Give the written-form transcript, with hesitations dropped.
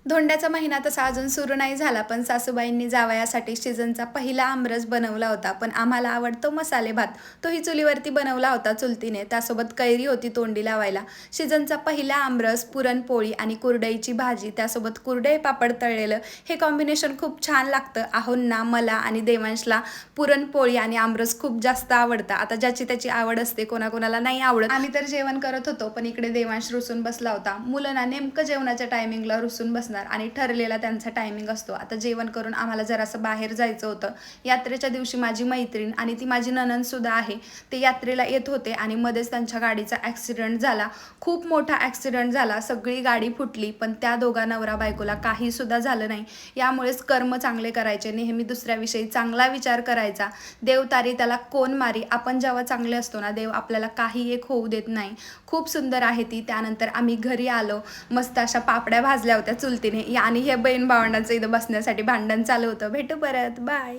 धोंड्याचा महिना तसा अजून सुरू नाही झाला, पण सासूबाईंनी जावयासाठी सीझनचा पहिला आमरस बनवला होता. पण आम्हाला आवडतो मसाले भात. तोही चुलीवरती बनवला होता चुलतीने. त्यासोबत कैरी होती तोंडी लावायला. सीझनचा पहिला आमरस, पुरणपोळी आणि कुरडईची भाजी, त्यासोबत कुरडई पापड तळलेलं. हे कॉम्बिनेशन खूप छान लागतं. आहोंना, मला आणि देवांशला पुरणपोळी आणि आमरस खूप जास्त आवडतं. आता ज्याची त्याची आवड असते, कोणाकोणाला नाही आवडत. आम्ही तर जेवण करत होतो, पण इकडे देवांश रुसून बसला होता. मुलांना नेमकं जेवणाच्या टायमिंगला रुसून बसणार आणि ठरलेला त्यांचा टायमिंग असतो. आता जेवण करून आम्हाला जरासं बाहेर जायचं होतं. यात्रेच्या दिवशी माझी मैत्रीण आणि ती माझी नणंदसुद्धा आहे, ते यात्रेला येत होते आणि मध्येच त्यांच्या गाडीचा ॲक्सिडेंट झाला. खूप मोठा ॲक्सिडेंट झाला. सगळी गाडी फुटली, पण त्या दोघा नवरा बायकोला काहीसुद्धा झालं नाही. यामुळेच कर्म चांगले करायचे, नेहमी दुसऱ्याविषयी चांगला विचार करायचा. देव तारी त्याला कोण मारी. आपण जेव्हा चांगले असतो ना, देव आपल्याला काही एक होऊ देत नाही. खूप सुंदर आहे ती. त्यानंतर आम्ही घरी आलो. मस्त अशा पापड्या भाजल्या होत्या चुलतीने आणि हे बहीण भावंडांचं इथं बसण्यासाठी भांडण चालू होतं. भेटू परत, बाय.